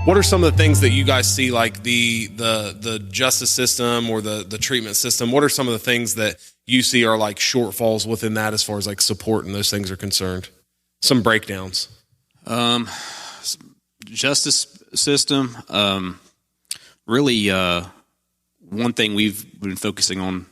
What are some of the things that you guys see, like the justice system or the treatment system? What are some of the things that you see are like shortfalls within that as far as like support and those things are concerned? Some breakdowns. Justice system. Really, one thing we've been focusing on,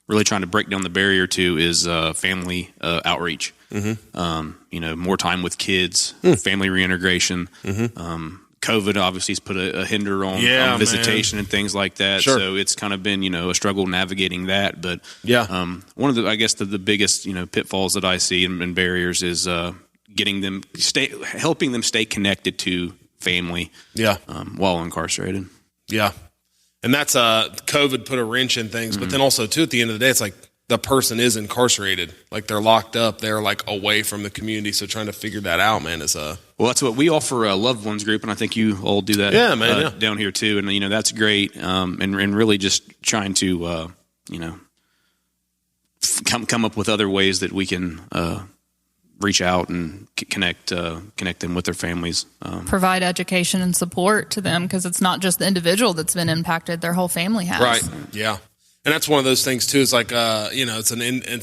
really trying to break down the barrier to is family outreach. Mm-hmm. More time with kids, family reintegration. Mm-hmm. COVID obviously has put a hinder on visitation and things like that. Sure. So it's kind of been, a struggle navigating that. But one of the biggest, pitfalls that I see and barriers is helping them stay connected to family. While incarcerated. Yeah. And that's COVID put a wrench in things, but then also too, at the end of the day, it's like the person is incarcerated, like they're locked up, they're like away from the community. So trying to figure that out, man, is well, that's what we offer a loved ones group, and I think you all do that. Down here too, and that's great. And really just trying to come up with other ways that we can reach out and connect them with their families. Provide education and support to them, because it's not just the individual that's been impacted; their whole family has. Right. Yeah. And that's one of those things too. Is like, it's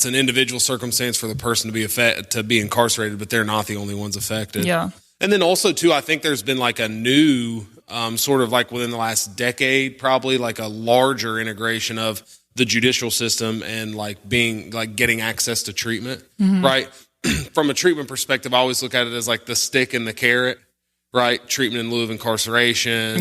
an individual circumstance for the person to be incarcerated, but they're not the only ones affected. Yeah. And then also too, I think there's been like a new, sort of like within the last decade, probably like a larger integration of the judicial system and like getting access to treatment, right? From a treatment perspective, I always look at it as like the stick and the carrot. Right. Treatment in lieu of incarceration,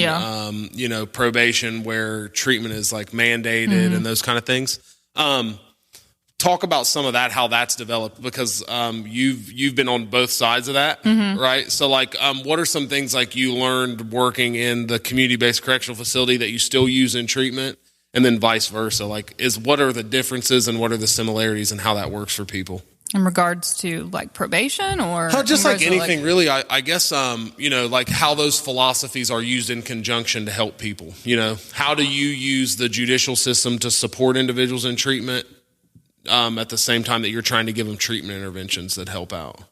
probation where treatment is like mandated and those kind of things. Talk about some of that, how that's developed, because you've been on both sides of that. Right. So like, what are some things like you learned working in the community-based correctional facility that you still use in treatment, and then vice versa? Like, what are the differences and what are the similarities and how that works for people? In regards to like probation or just like anything really, I guess, like how those philosophies are used in conjunction to help people, how do you use the judicial system to support individuals in treatment at the same time that you're trying to give them treatment interventions that help out?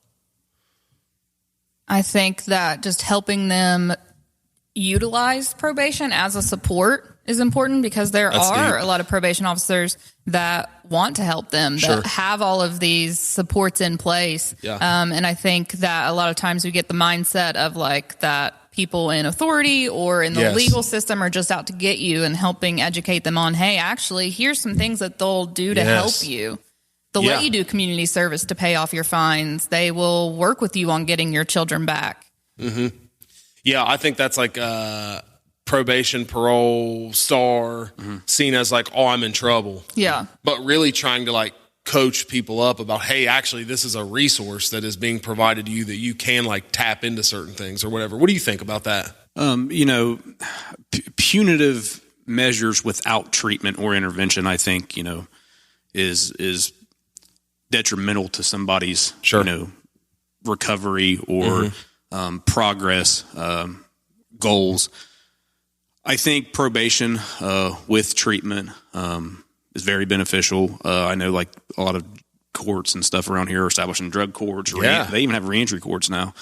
I think that just helping them utilize probation as a support is important, because there are a lot of probation officers that want to help them, that have all of these supports in place. And I think that a lot of times we get the mindset of like that people in authority or in the legal system are just out to get you, and helping educate them on, hey, actually, here's some things that they'll do to help you. They'll let you do community service to pay off your fines. They will work with you on getting your children back. Yeah, I think that's like probation, parole, STAR, seen as like, oh, I'm in trouble. Yeah. But really trying to like coach people up about, hey, actually, this is a resource that is being provided to you that you can like tap into certain things or whatever. What do you think about that? Punitive measures without treatment or intervention, I think, is detrimental to somebody's, recovery or progress, goals. I think probation with treatment is very beneficial. I know like a lot of courts and stuff around here are establishing drug courts. They even have reentry courts now.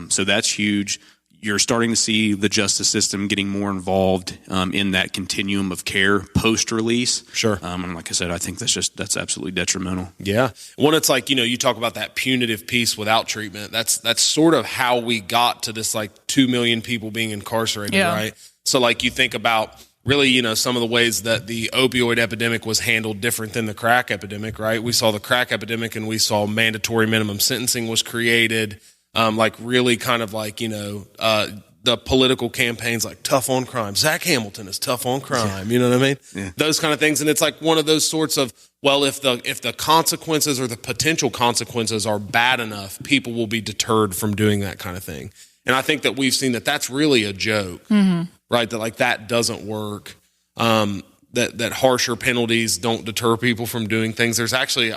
So that's huge. You're starting to see the justice system getting more involved in that continuum of care post-release. And like I said, I think that's absolutely detrimental. Yeah. When it's like, you talk about that punitive piece without treatment, that's sort of how we got to this like 2 million people being incarcerated, right? So like you think about really, some of the ways that the opioid epidemic was handled different than the crack epidemic, right? We saw the crack epidemic and we saw mandatory minimum sentencing was created. Like really kind of like, the political campaigns like tough on crime. Zach Hamilton is tough on crime. You know what I mean? Yeah. Those kind of things. And it's like one of those sorts of, well, if the consequences or the potential consequences are bad enough, people will be deterred from doing that kind of thing. And I think that we've seen that that's really a joke, right? That like that doesn't work. That harsher penalties don't deter people from doing things. There's actually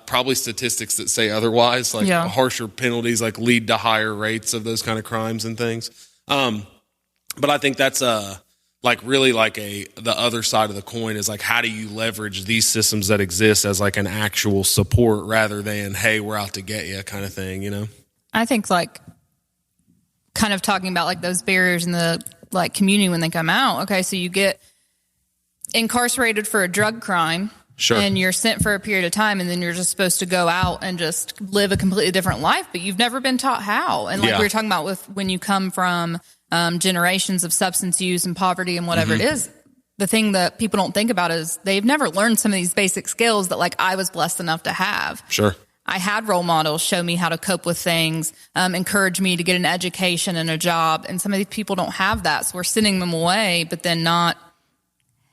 probably statistics that say otherwise, like harsher penalties like lead to higher rates of those kind of crimes and things. But I think that's like really like the other side of the coin is like, how do you leverage these systems that exist as like an actual support rather than, hey, we're out to get you kind of thing, I think like kind of talking about like those barriers in the like community when they come out. Okay, so you get incarcerated for a drug crime. Sure. And you're sent for a period of time, and then you're just supposed to go out and just live a completely different life, but you've never been taught how. And like we were talking about with when you come from generations of substance use and poverty and whatever it is, the thing that people don't think about is they've never learned some of these basic skills that like I was blessed enough to have. Sure. I had role models show me how to cope with things, encourage me to get an education and a job. And some of these people don't have that. So we're sending them away, but then not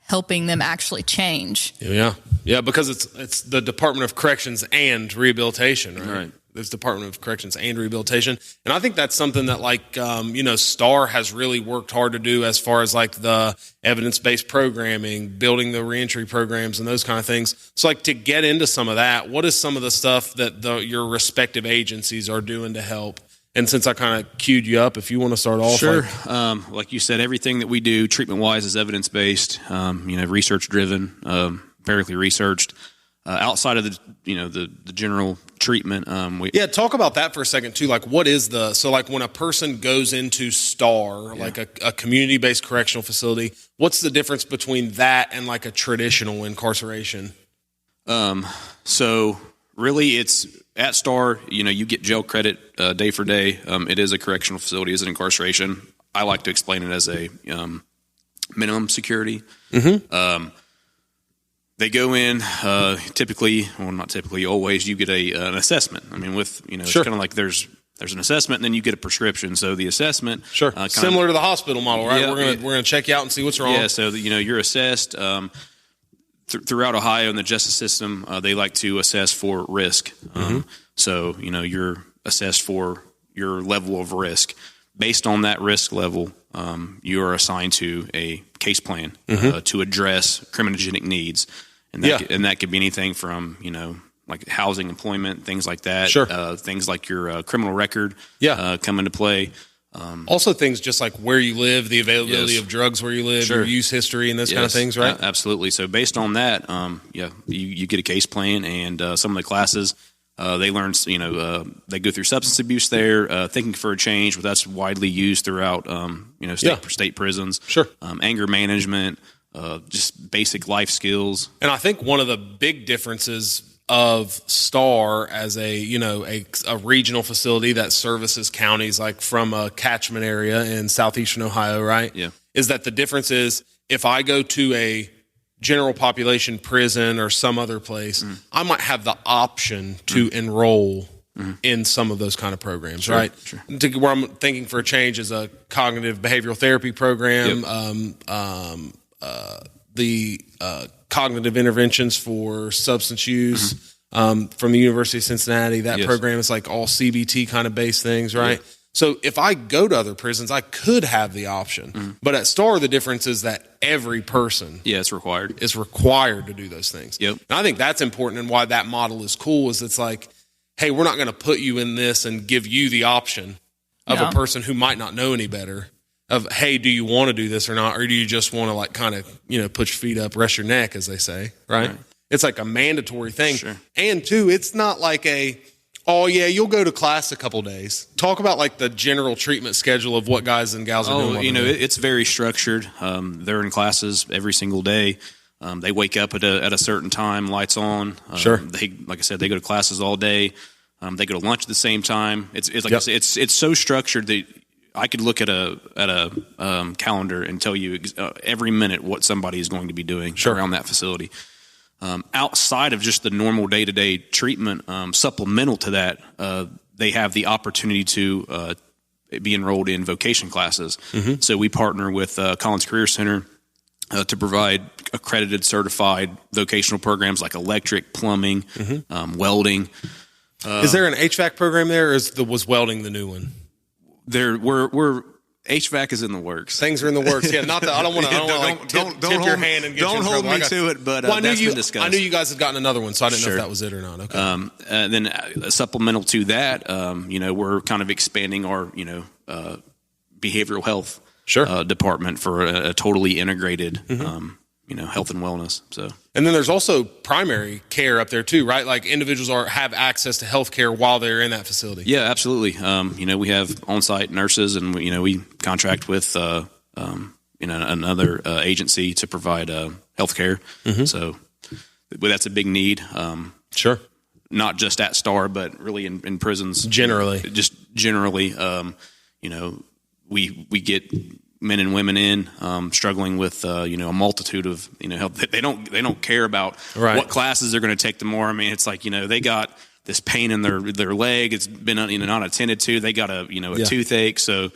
helping them actually change. Yeah, because it's the Department of Corrections and Rehabilitation, right? There's Department of Corrections and Rehabilitation. And I think that's something that like, STAR has really worked hard to do as far as like the evidence-based programming, building the reentry programs and those kind of things. So like to get into some of that, what is some of the stuff that your respective agencies are doing to help? And since I kind of queued you up, if you want to start off. Sure. Like you said, everything that we do treatment-wise is evidence-based, research-driven, empirically researched. Outside of the general treatment, talk about that for a second too. Like, what is when a person goes into STAR, like a community-based correctional facility, what's the difference between that and like a traditional incarceration? So really, it's at STAR. You get jail credit day for day. It is a correctional facility, is an incarceration. I like to explain it as a minimum security. They go in, not typically, always, you get an assessment. I mean, it's kind of like there's an assessment and then you get a prescription. So the assessment. Similar to the hospital model, right? Yeah, we're going to check you out and see what's wrong. Yeah. So, you're assessed, throughout Ohio in the justice system, they like to assess for risk. So, you're assessed for your level of risk. Based on that risk level, you are assigned to a case plan to address criminogenic needs. And that could be anything from, like housing, employment, things like that. Sure. Things like your criminal record come into play. Also things just like where you live, the availability of drugs where you live, your use history and those kind of things, right? Absolutely. So based on that, you get a case plan, and some of the classes, they learn, they go through substance abuse there, thinking for a change, but that's widely used throughout, state prisons. Sure. Anger management, just basic life skills. And I think one of the big differences of STAR as a regional facility that services counties like from a catchment area in southeastern Ohio, right? Yeah. Is that the difference is if I go to a general population prison or some other place, I might have the option to enroll in some of those kind of programs, right? Sure. Where I'm thinking for a change is a cognitive behavioral therapy program, the cognitive interventions for substance use from the University of Cincinnati. That program is like all CBT kind of based things, right? Yeah. So if I go to other prisons, I could have the option. But at STAR, the difference is that every person it's required to do those things. Yep. And I think that's important, and why that model is cool is it's like, hey, we're not going to put you in this and give you the option of a person who might not know any better of, hey, do you want to do this or not? Or do you just want to like kind of, put your feet up, rest your neck, as they say, right? It's like a mandatory thing. Sure. And two, it's not like you'll go to class a couple days. Talk about like the general treatment schedule of what guys and gals are doing. It's very structured. They're in classes every single day. They wake up at a certain time, lights on. Sure. They, like I said, they go to classes all day. They go to lunch at the same time. It's like I said, it's so structured that I could look at a calendar and tell you every minute what somebody is going to be doing around that facility. Outside of just the normal day-to-day treatment, supplemental to that, they have the opportunity to be enrolled in vocation classes. So we partner with Collins Career Center to provide accredited, certified vocational programs like electric, plumbing, welding. Is there an HVAC program there, or was welding the new one? We're HVAC is in the works. Things are in the works. Yeah, not that I don't want to tip your hand and get you in trouble. Don't hold me to it, but that's been discussed. I knew you guys had gotten another one, so I didn't know if that was it or not. Okay. Then supplemental to that, we're kind of expanding our behavioral health department for a totally integrated health and wellness. So, and then there's also primary care up there too, right? Like individuals have access to health care while they're in that facility. Yeah, absolutely. We have on-site nurses, and we contract with another agency to provide health care. Mm-hmm. So that's a big need. Sure. Not just at Star, but really in prisons. Generally. Just generally, we get men and women in struggling with a multitude of health. They don't care about what classes they're going to take tomorrow. I mean, it's like they got this pain in their leg. It's been not attended to. They got a toothache. So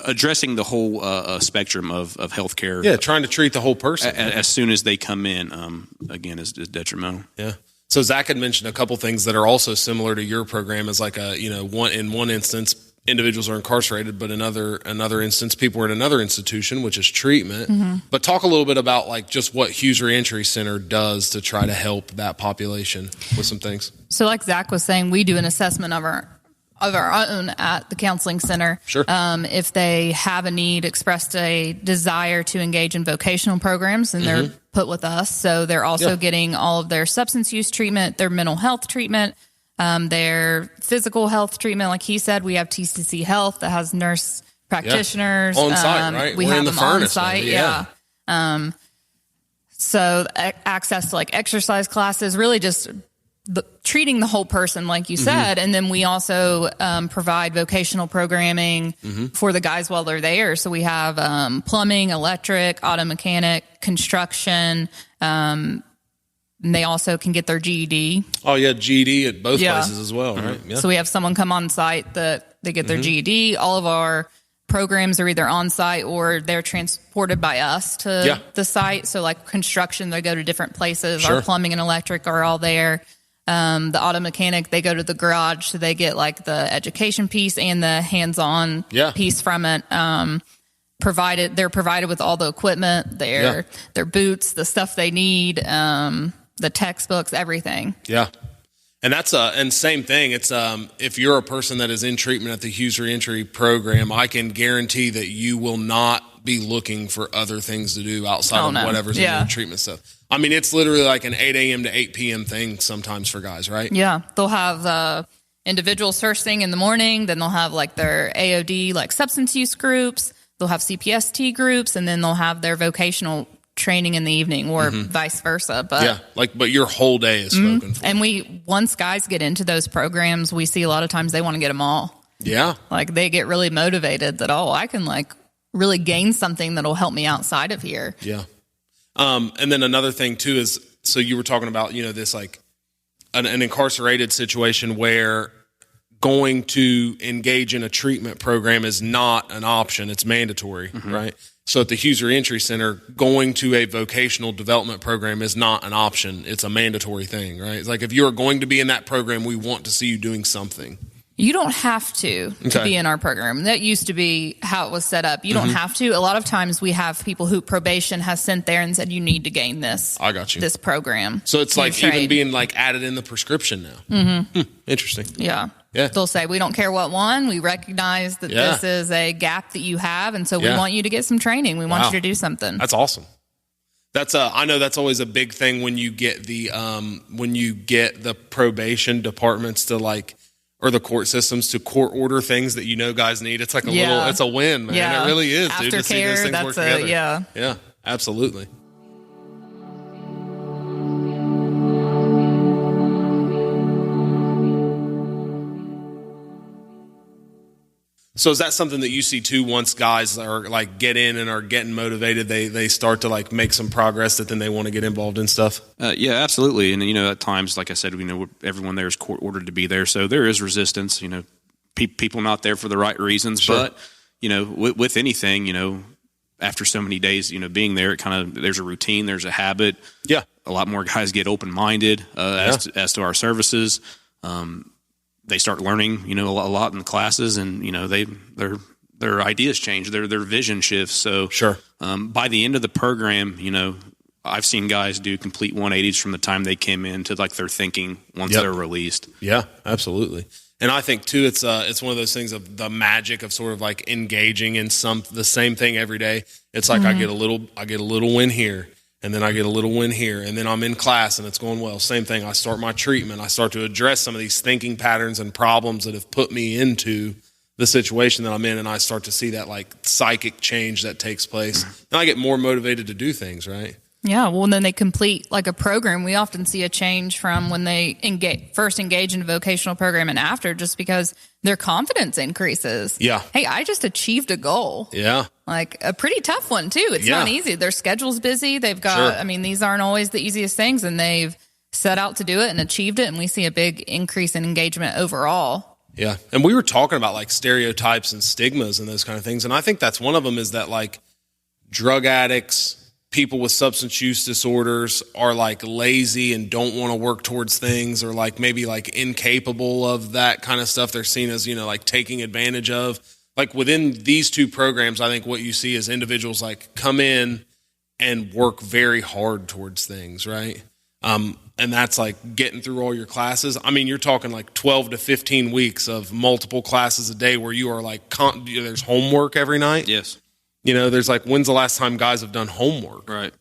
addressing the whole spectrum of healthcare. Yeah, trying to treat the whole person as soon as they come in. Again, is detrimental. Yeah. So Zack had mentioned a couple things that are also similar to your program. As like in one instance, individuals are incarcerated, but in another instance, people are in another institution, which is treatment. Mm-hmm. But talk a little bit about like just what Hughes Reentry Center does to try to help that population with some things. So like Zack was saying, we do an assessment of our own at the counseling center. Sure. If they have a need, expressed a desire to engage in vocational programs, and they're put with us. So they're also getting all of their substance use treatment, their mental health treatment, their physical health treatment. Like he said, we have TCC Health that has nurse practitioners on site, right? We We're have in the them furnace, on site. maybe. Yeah. So access to like exercise classes, really just treating the whole person, like you said. And then we also provide vocational programming for the guys while they're there. So we have plumbing, electric, auto mechanic, construction. And they also can get their GED. Oh, yeah, GED at both places as well, right? Yeah. So we have someone come on site that they get their GED. All of our programs are either on site or they're transported by us to the site. So like construction, they go to different places. Sure. Our plumbing and electric are all there. The auto mechanic, they go to the garage, so they get like the education piece and the hands-on piece from it. They're provided with all the equipment, their boots, the stuff they need, the textbooks, everything. Yeah. And that's and same thing. It's if you're a person that is in treatment at the Hughes Reentry program, I can guarantee that you will not be looking for other things to do outside of whatever's in your treatment stuff. I mean, it's literally like an 8 a.m. to 8 p.m. thing sometimes for guys, right? Yeah. They'll have individuals first thing in the morning, then they'll have like their AOD, like substance use groups. They'll have CPST groups, and then they'll have their vocational training in the evening, or vice versa. But but your whole day is spoken for. And once guys get into those programs, we see a lot of times they want to get them all. Yeah. Like they get really motivated that, I can like really gain something that'll help me outside of here. Yeah. And then another thing too is, so you were talking about, this like an incarcerated situation where going to engage in a treatment program is not an option. It's mandatory, right? So at the Hughes Reentry Center, going to a vocational development program is not an option. It's a mandatory thing, right? It's like if you're going to be in that program, we want to see you doing something. You don't have to be in our program. That used to be how it was set up. You don't have to. A lot of times we have people who probation has sent there and said, you need to gain this. I got you. This program. So it's like even being like added in the prescription now. Interesting. Yeah. They'll say, we don't care what one. We recognize that this is a gap that you have. And so we want you to get some training. We want you to do something. That's awesome. That's I know that's always a big thing when you get the probation departments to like, or the court systems to court order things that guys need. It's like a little, it's a win, man. Yeah. It really is, dude, to see those things work together. Yeah, absolutely. So is that something that you see too? Once guys are like get in and are getting motivated, they start to like make some progress that then they want to get involved in stuff. Yeah, absolutely. And at times, like I said, everyone there is court ordered to be there, so there is resistance. People not there for the right reasons. Sure. But with anything, after so many days, being there, it there's a routine, there's a habit. Yeah, a lot more guys get open minded as to our services. They start learning, a lot in the classes, and their ideas change, their vision shifts. So sure. By the end of the program, I've seen guys do complete 180s from the time they came in to like their thinking once they're released. Yeah, absolutely. And I think too, it's one of those things of the magic of sort of like engaging in the same thing every day. It's like I get a little win here, and then I get a little win here, and then I'm in class and it's going well. Same thing. I start my treatment. I start to address some of these thinking patterns and problems that have put me into the situation that I'm in, and I start to see that like psychic change that takes place, and I get more motivated to do things, right? Yeah, well, then they complete like a program. We often see a change from when they first engage in a vocational program and after, just because their confidence increases. Yeah. Hey, I just achieved a goal. Yeah. Like a pretty tough one too. It's not easy. Their schedule's busy. They've got, I mean, these aren't always the easiest things, and they've set out to do it and achieved it. And we see a big increase in engagement overall. Yeah. And we were talking about like stereotypes and stigmas and those kind of things. And I think that's one of them, is that like drug addicts, people with substance use disorders are like lazy and don't want to work towards things, or like maybe like incapable of that kind of stuff. They're seen as, like taking advantage of. Like within these two programs, I think what you see is individuals like come in and work very hard towards things, right? And that's like getting through all your classes. I mean, you're talking like 12 to 15 weeks of multiple classes a day where you are like, there's homework every night. Yes. There's like, when's the last time guys have done homework? Right.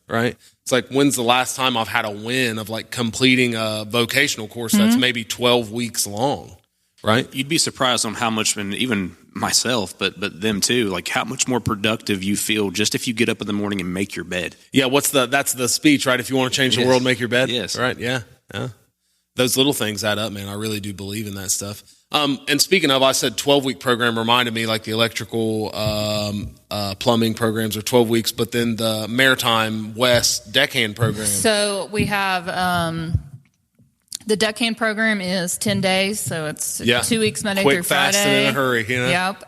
It's like, when's the last time I've had a win of like completing a vocational course that's maybe 12 weeks long, right? You'd be surprised on how much, and even myself, but them too, like how much more productive you feel just if you get up in the morning and make your bed. Yeah, that's the speech, right? If you want to change the world, make your bed. Yes. Right, yeah. Those little things add up, man. I really do believe in that stuff. And speaking of, I said 12-week program reminded me like the electrical plumbing programs are 12 weeks, but then the Maritime West deckhand program. So we have the deckhand program is 10 days, so it's 2 weeks Monday through Friday. Quick, fast, and in a hurry. Yep.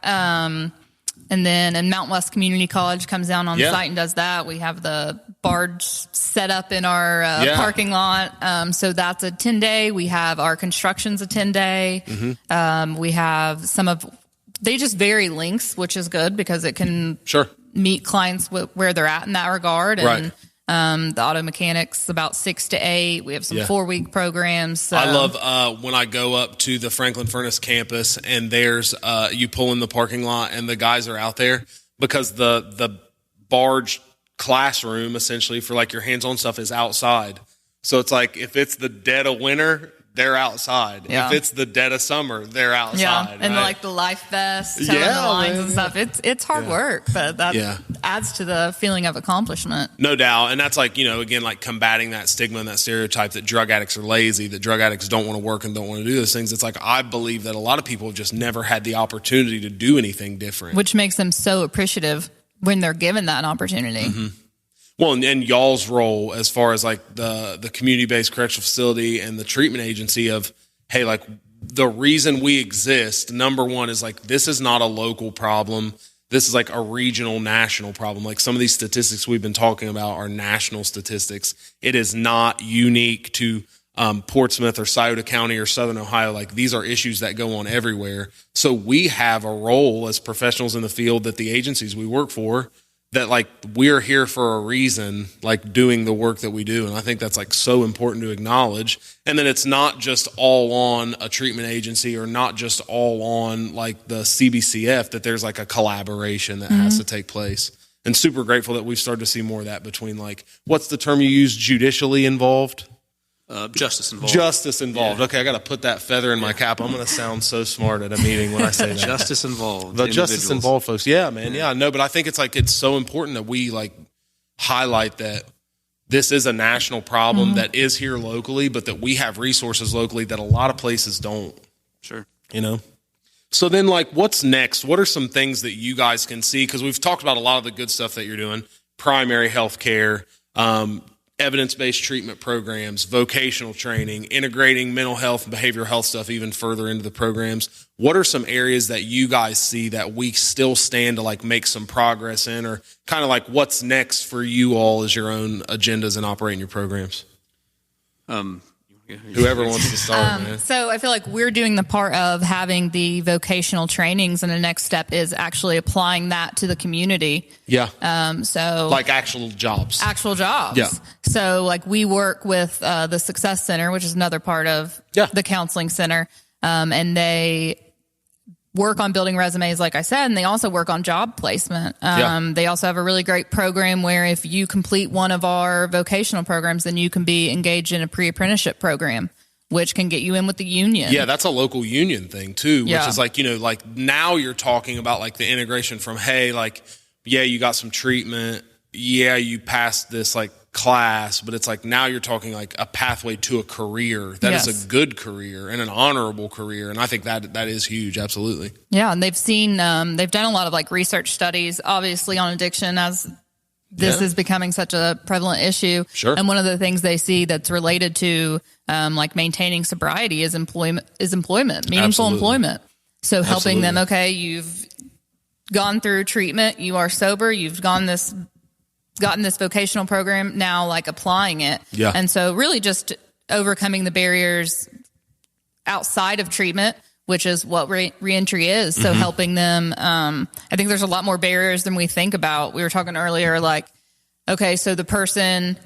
And then in Mountain West Community College comes down on site and does that. We have the barge set up in our parking lot. So that's a 10-day. We have our construction's a 10-day. We have they just vary lengths, which is good because it can meet clients where they're at in that regard. And the auto mechanics about 6 to 8. We have some 4-week programs. So. I love when I go up to the Franklin Furnace campus and there's you pull in the parking lot and the guys are out there, because the barge classroom essentially for like your hands-on stuff is outside. So it's like if it's the dead of winter, they're outside. Yeah. If it's the dead of summer, they're outside. Yeah, and right? like the life vest, towing the lines and stuff. It's hard work, but that adds to the feeling of accomplishment. No doubt. And that's like, again, like combating that stigma and that stereotype that drug addicts are lazy, that drug addicts don't want to work and don't want to do those things. It's like, I believe that a lot of people have just never had the opportunity to do anything different. Which makes them so appreciative when they're given that opportunity. Well, and y'all's role as far as like the community-based correctional facility and the treatment agency of, hey, like the reason we exist, number one, is like this is not a local problem. This is like a regional, national problem. Like some of these statistics we've been talking about are national statistics. It is not unique to Portsmouth or Scioto County or Southern Ohio. Like these are issues that go on everywhere. So we have a role as professionals in the field that the agencies we work for, that like we're here for a reason, like doing the work that we do. And I think that's like so important to acknowledge. And then it's not just all on a treatment agency or not just all on like the CBCF, that there's like a collaboration that has to take place. And super grateful that we've started to see more of that between like, what's the term you use, judicially involved? Justice involved. Justice involved. Yeah. Okay, I got to put that feather in my cap. I'm going to sound so smart at a meeting when I say that. Justice involved. The justice involved folks. Yeah, man. Yeah, no, but I think it's like it's so important that we like highlight that this is a national problem that is here locally, but that we have resources locally that a lot of places don't. Sure. So then, like, what's next? What are some things that you guys can see? Because we've talked about a lot of the good stuff that you're doing: primary health care, evidence-based treatment programs, vocational training, integrating mental health and behavioral health stuff even further into the programs. What are some areas that you guys see that we still stand to like make some progress in, or kind of like what's next for you all as your own agendas and operating your programs? Whoever wants to start, man. So I feel like we're doing the part of having the vocational trainings, and the next step is actually applying that to the community. Yeah. So like actual jobs. Yeah. So like we work with the Success Center, which is another part of the counseling center. and they work on building resumes, like I said, and they also work on job placement. They also have a really great program where if you complete one of our vocational programs, then you can be engaged in a pre-apprenticeship program, which can get you in with the union. Yeah, that's a local union thing too, which is like, like now you're talking about like the integration from, hey, like, yeah, you got some treatment. Yeah, you passed this like class, but it's like now you're talking like a pathway to a career that is a good career and an honorable career, and I think that is huge. Absolutely. Yeah, and they've seen they've done a lot of like research studies, obviously on addiction, as this is becoming such a prevalent issue. Sure. And one of the things they see that's related to like maintaining sobriety is employment, meaningful employment. So helping them, okay, you've gone through treatment, you are sober, you've gotten this vocational program, now like applying it. Yeah. And so really just overcoming the barriers outside of treatment, which is what reentry is. So helping them, I think there's a lot more barriers than we think about. We were talking earlier, like, okay, so the person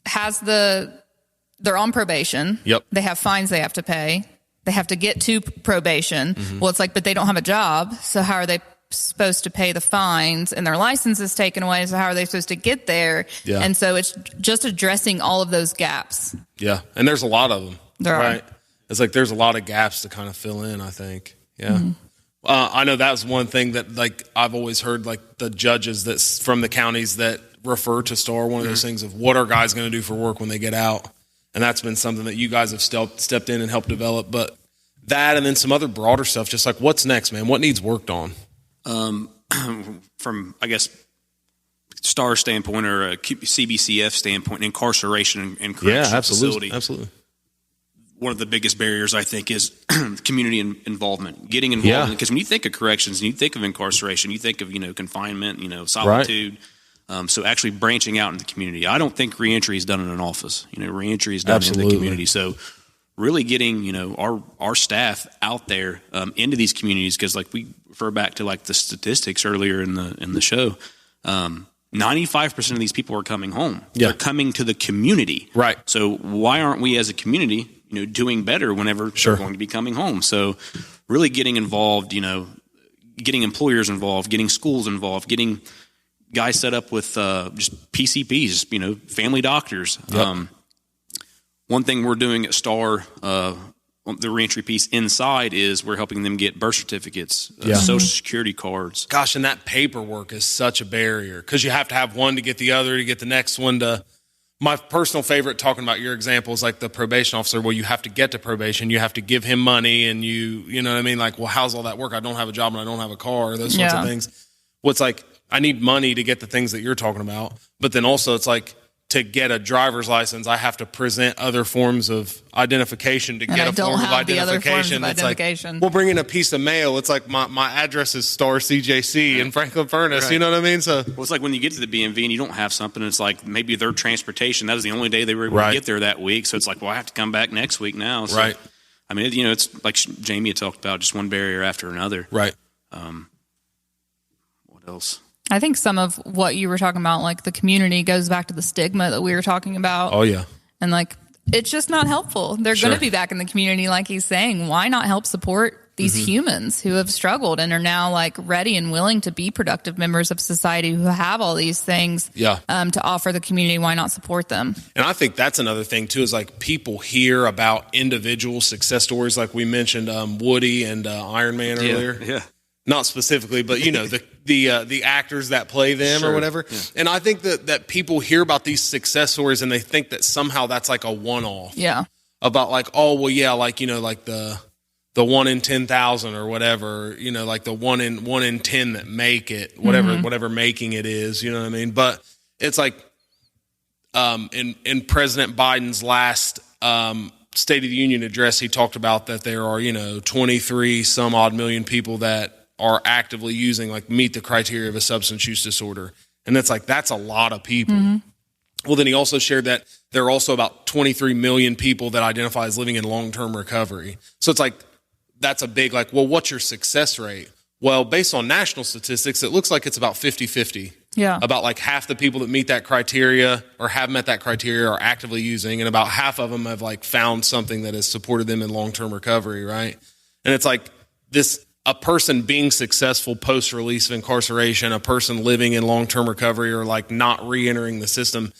has they're on probation. Yep. They have fines they have to pay. They have to get to probation. Well, it's like, but they don't have a job. So how are they supposed to pay the fines, and their license is taken away? So how are they supposed to get there? Yeah. And so it's just addressing all of those gaps. Yeah. And there's a lot of them. There right? are. It's like there's a lot of gaps to kind of fill in, I think. Yeah. I know that was one thing that like I've always heard, like the judges that's from the counties that refer to STAR, one of those things of what are guys going to do for work when they get out. And that's been something that you guys have stepped in and helped develop. But that, and then some other broader stuff, just like what's next, man? What needs worked on? From, I guess, STAR standpoint or a CBCF standpoint, incarceration and correctional facility. Absolutely. One of the biggest barriers, I think, is community involvement, getting involved. Because when you think of corrections and you think of incarceration, you think of, confinement, solitude. Right. So actually branching out in the community. I don't think reentry is done in an office. Reentry is done in the community. So really getting, our staff out there into these communities, because like we refer back to like the statistics earlier in the show, 95% of these people are coming home. Yeah. They're coming to the community. Right. So why aren't we as a community, doing better whenever they're going to be coming home? So really getting involved, getting employers involved, getting schools involved, getting guys set up with just PCPs, family doctors. Yep. One thing we're doing at STAR, the reentry piece inside, is we're helping them get birth certificates, social security cards. Gosh, and that paperwork is such a barrier because you have to have one to get the other to get the next one to. My personal favorite, talking about your example, is like the probation officer. Well, you have to get to probation. You have to give him money, and you know what I mean? Like, well, how's all that work? I don't have a job and I don't have a car, those sorts of things. Well, it's like, I need money to get the things that you're talking about. But then also it's like, to get a driver's license, I have to present other forms of identification to get a form of identification. It's like, we'll bring in a piece of mail. It's like my address is STAR CJC in Franklin Furnace. Right. You know what I mean? So, well, it's like when you get to the BMV and you don't have something. It's like maybe their transportation. That was the only day they were able to get there that week. So it's like, well, I have to come back next week now. So, right. I mean, it's like Jami had talked about, just one barrier after another. Right. What else? I think some of what you were talking about, like the community, goes back to the stigma that we were talking about. Oh, yeah. And like, it's just not helpful. They're going to be back in the community, like he's saying. Why not help support these humans who have struggled and are now like ready and willing to be productive members of society, who have all these things to offer the community? Why not support them? And I think that's another thing too, is like people hear about individual success stories, like we mentioned Woody and Iron Man earlier. Yeah. Not specifically, but the actors that play them or whatever. Yeah. And I think that people hear about these success stories and they think that somehow that's like a one-off. Yeah. About like, oh, well, yeah, like, like the 1 in 10,000 or whatever, like the 1 in 10 that make it, whatever making it is, you know what I mean? But it's like in President Biden's last State of the Union address, he talked about that there are, 23 some odd million people that are actively using, like, meet the criteria of a substance use disorder. And that's like, that's a lot of people. Well, then he also shared that there are also about 23 million people that identify as living in long-term recovery. So it's like, that's a big, like, well, what's your success rate? Well, based on national statistics, it looks like it's about 50-50 Yeah. About like half the people that meet that criteria or have met that criteria are actively using, and about half of them have like found something that has supported them in long-term recovery, right? And it's like a person being successful post-release of incarceration, a person living in long-term recovery or like not re-entering the system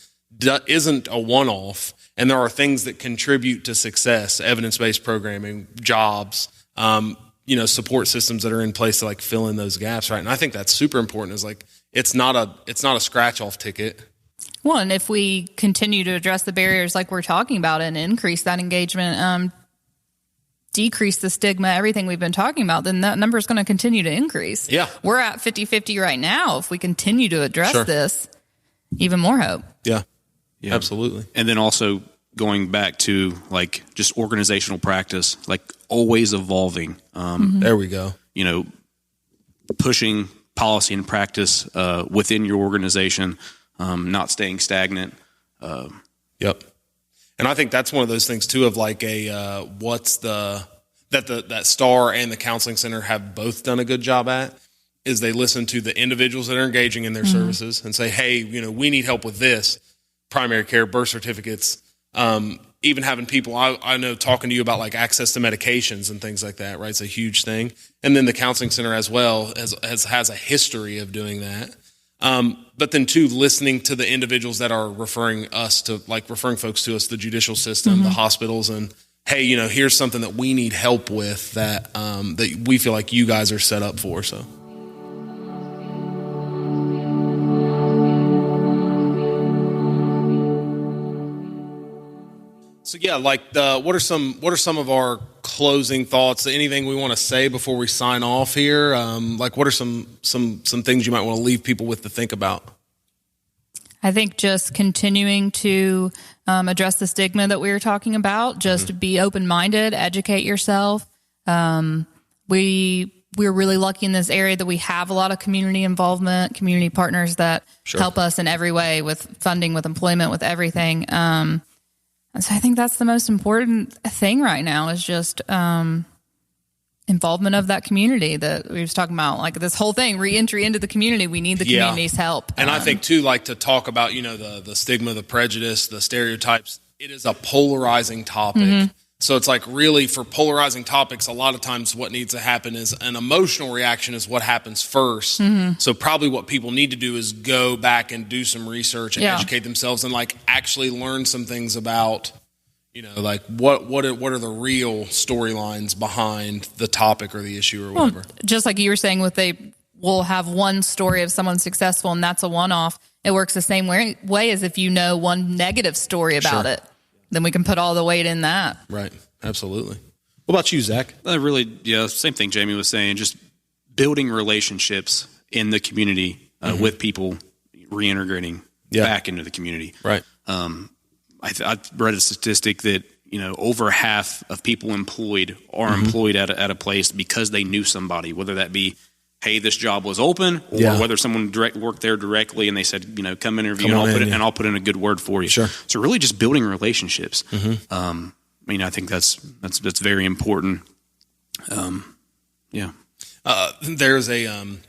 isn't a one-off. And there are things that contribute to success, evidence-based programming, jobs, support systems that are in place to like fill in those gaps, right? And I think that's super important. Is like it's not a scratch-off ticket. Well, and if we continue to address the barriers like we're talking about and increase that engagement, decrease the stigma, everything we've been talking about, then that number is going to continue to increase. Yeah. We're at 50-50 right now. If we continue to address this, even more hope. Yeah, absolutely. And then also going back to like just organizational practice, like always evolving. There we go. Pushing policy and practice within your organization, not staying stagnant. Yep. And I think that's one of those things too of like that STAR and the counseling center have both done a good job at, is they listen to the individuals that are engaging in their services and say, hey, we need help with this, primary care, birth certificates, even having people I know talking to you about like access to medications and things like that, right? It's a huge thing. And then the counseling center as well has a history of doing that. But then too, listening to the individuals that are referring folks to us, the judicial system, the hospitals, and hey, here's something that we need help with that we feel like you guys are set up for. So yeah, like what are some of our closing thoughts? Anything we want to say before we sign off here? Like what are some things you might want to leave people with to think about? I think just continuing to address the stigma that we were talking about. Just be open-minded, educate yourself. We're really lucky in this area that we have a lot of community involvement, community partners that help us in every way with funding, with employment, with everything. And so I think that's the most important thing right now is just involvement of that community that we was talking about. Like this whole thing, reentry into the community. We need the community's help. And I think too, like to talk about, the stigma, the prejudice, the stereotypes, it is a polarizing topic. So it's like really for polarizing topics, a lot of times what needs to happen is an emotional reaction is what happens first. So probably what people need to do is go back and do some research and educate themselves and like actually learn some things about, like what are the real storylines behind the topic or the issue or whatever. Well, just like you were saying we'll have one story of someone successful and that's a one-off. It works the same way as if you know one negative story about it. Then we can put all the weight in that. Right. Absolutely. What about you, Zach? Same thing Jami was saying, just building relationships in the community with people reintegrating back into the community. Right. I read a statistic that, over half of people employed are employed at a place because they knew somebody, whether that be, hey, this job was open, or whether someone worked there directly and they said, come interview and I'll put in a good word for you. Sure. So really just building relationships. I think that's very important. There's an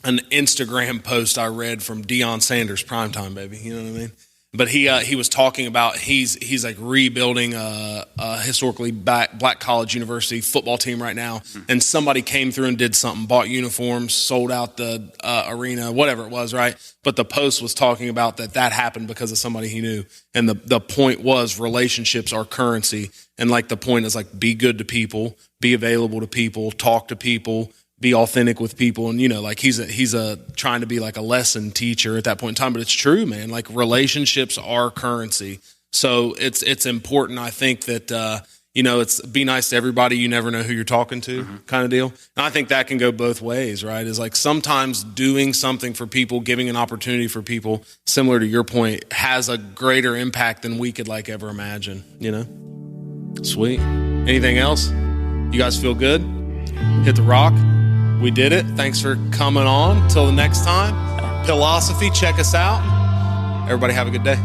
Instagram post I read from Deion Sanders, primetime baby. You know what I mean? But he was talking about he's like rebuilding a historically black college university football team right now, and somebody came through and did something, bought uniforms, sold out the arena, whatever it was, right? But the post was talking about that happened because of somebody he knew, and the point was relationships are currency, and like the point is like be good to people, be available to people, talk to people, be authentic with people. And, like he's trying to be like a lesson teacher at that point in time, but it's true, man. Like relationships are currency. So it's important. I think that, it's be nice to everybody. You never know who you're talking to kind of deal. And I think that can go both ways, right? Is like sometimes doing something for people, giving an opportunity for people, similar to your point, has a greater impact than we could like ever imagine, Sweet. Anything else? You guys feel good? Hit the rock. We did it. Thanks for coming on. Till the next time. Pillosophy, check us out. Everybody have a good day.